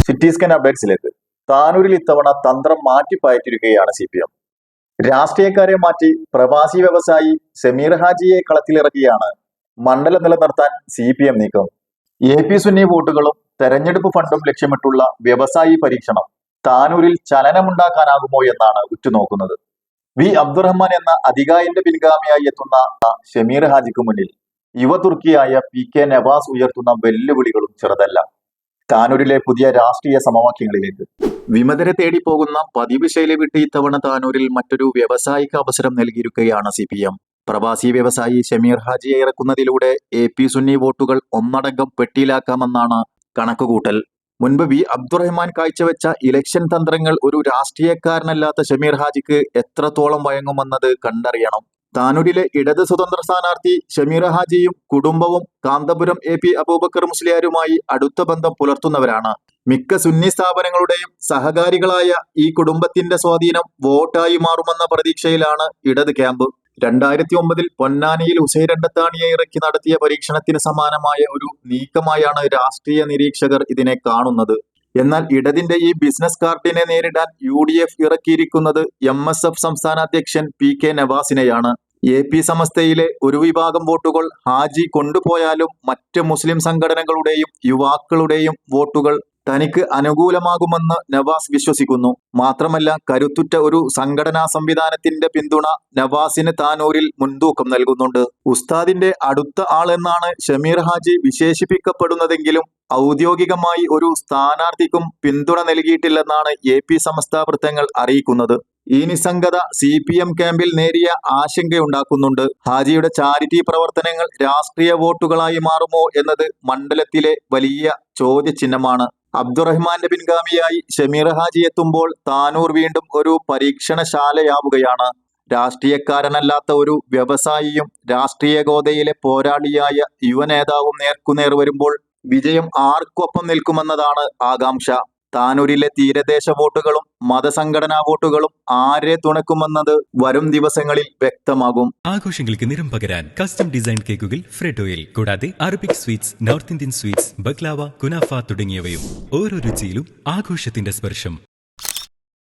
City scan അപ്ഡേറ്റ്സിലേക്ക്. താനൂരിൽ ഇത്തവണ തന്ത്രം മാറ്റിപ്പയറ്റിരിക്കുകയാണ് CPM. രാഷ്ട്രീയക്കാരെ മാറ്റി പ്രവാസി വ്യവസായി ഷമീർ ഹാജിയെ കളത്തിലിറക്കിയാണ് മണ്ഡലം നിലനിർത്താൻ CPM നീക്കം. AP സുന്നി വോട്ടുകളും തെരഞ്ഞെടുപ്പ് ഫണ്ടും ലക്ഷ്യമിട്ടുള്ള വ്യവസായി പരീക്ഷണം താനൂരിൽ ചലനമുണ്ടാക്കാനാകുമോ എന്നാണ് ഉറ്റുനോക്കുന്നത്. വി അബ്ദുറഹ്മാൻ എന്ന അധികായന്റെ പിൻഗാമിയായി എത്തുന്ന ഷമീർ ഹാജിക്ക് മുന്നിൽ യുവതുർക്കിയായ PK നവാസ് ഉയർത്തുന്ന വെല്ലുവിളികളും ചെറുതല്ല. താനൂരിലെ പുതിയ രാഷ്ട്രീയ സമവാക്യങ്ങളിലേക്ക്. വിമതരെ തേടി പോകുന്ന പതിവ് ശൈലി വിട്ട് ഇത്തവണ താനൂരിൽ മറ്റൊരു വ്യവസായിക അവസരം നൽകിയിരിക്കുകയാണ് CPM. പ്രവാസി വ്യവസായി ഷമീർ ഹാജിയെ ഇറക്കുന്നതിലൂടെ AP സുന്നി വോട്ടുകൾ ഒന്നടങ്കം പെട്ടിയിലാക്കാമെന്നാണ് കണക്കുകൂട്ടൽ. മുൻപ് വി അബ്ദുറഹ്മാൻ കാഴ്ചവെച്ച ഇലക്ഷൻ തന്ത്രങ്ങൾ ഒരു രാഷ്ട്രീയക്കാരനല്ലാത്ത ഷമീർ ഹാജിക്ക് എത്രത്തോളം വഴങ്ങുമെന്നത് കണ്ടറിയണം. താനൂരിലെ ഇടത് സ്വതന്ത്ര സ്ഥാനാർത്ഥി ഷമീർ ഹാജിയും കുടുംബവും കാന്തപുരം AP അബൂബക്കർ മുസ്ലിയാരുമായി അടുത്ത ബന്ധം പുലർത്തുന്നവരാണ്. മിക്ക സുന്നി സ്ഥാപനങ്ങളുടെയും സഹകാരികളായ ഈ കുടുംബത്തിന്റെ സ്വാധീനം വോട്ടായി മാറുമെന്ന പ്രതീക്ഷയിലാണ് ഇടത് ക്യാമ്പ്. 2009 പൊന്നാനിയിൽ ഹുസൈൻ രണ്ടത്താണിയെ ഇറക്കി നടത്തിയ പരീക്ഷണത്തിന് സമാനമായ ഒരു നീക്കമായാണ് രാഷ്ട്രീയ നിരീക്ഷകർ ഇതിനെ കാണുന്നത്. എന്നാൽ ഇടതിന്റെ ഈ ബിസിനസ് കാർഡിനെ നേരിടാൻ UDF ഇറക്കിയിരിക്കുന്നത് MSF സംസ്ഥാന അധ്യക്ഷൻ PK നവാസിനെയാണ്. AP സമസ്തയിലെ ഒരു വിഭാഗം വോട്ടുകൾ ഹാജി കൊണ്ടുപോയാലും മറ്റ് മുസ്ലിം സംഘടനകളുടെയും യുവാക്കളുടെയും വോട്ടുകൾ തനിക്ക് അനുകൂലമാകുമെന്ന് നവാസ് വിശ്വസിക്കുന്നു. മാത്രമല്ല, കരുത്തുറ്റ ഒരു സംഘടനാ സംവിധാനത്തിന്റെ പിന്തുണ നവാസിന് താനൂരിൽ മുൻതൂക്കം നൽകുന്നുണ്ട്. ഉസ്താദിന്റെ അടുത്ത ആളെന്നാണ് ഷമീർ ഹാജി വിശേഷിപ്പിക്കപ്പെടുന്നതെങ്കിലും ഔദ്യോഗികമായി ഒരു സ്ഥാനാർത്ഥിക്കും പിന്തുണ നൽകിയിട്ടില്ലെന്നാണ് AP സമസ്ത വൃത്തങ്ങൾ അറിയിക്കുന്നത്. ഈ നിസ്സംഗത CPM ക്യാമ്പിൽ നേരിയ ആശങ്കയുണ്ടാക്കുന്നുണ്ട്. ഹാജിയുടെ ചാരിറ്റി പ്രവർത്തനങ്ങൾ രാഷ്ട്രീയ വോട്ടുകളായി മാറുമോ എന്നത് മണ്ഡലത്തിലെ വലിയ ചോദ്യചിഹ്നമാണ്. അബ്ദുറഹ്മാന്റെ പിൻഗാമിയായി ഷമീർ ഹാജി എത്തുമ്പോൾ താനൂർ വീണ്ടും ഒരു പരീക്ഷണശാലയാവുകയാണ്. രാഷ്ട്രീയക്കാരനല്ലാത്ത ഒരു വ്യവസായിയും രാഷ്ട്രീയ ഗോതയിലെ പോരാളിയായ യുവനേതാവും നേർക്കുനേർ വരുമ്പോൾ വിജയം ആർക്കൊപ്പം നിൽക്കുമെന്നതാണ് ആകാംക്ഷ. താനൂരിലെ തീരദേശ വോട്ടുകളും മതസംഘടനാ വോട്ടുകളും ആരെ തുണക്കുമെന്നത് വരും ദിവസങ്ങളിൽ വ്യക്തമാകും. ആഘോഷങ്ങൾക്ക് നിറം പകരാൻ കസ്റ്റം ഡിസൈൻ കേക്കുകൾ ഫ്രെഡോയിൽ, കൂടാതെ Arabic sweets, north Indian sweets, baklava, kunafa തുടങ്ങിയവയും. ഓരോ രുചിയിലും ആഘോഷത്തിന്റെ സ്പർശം.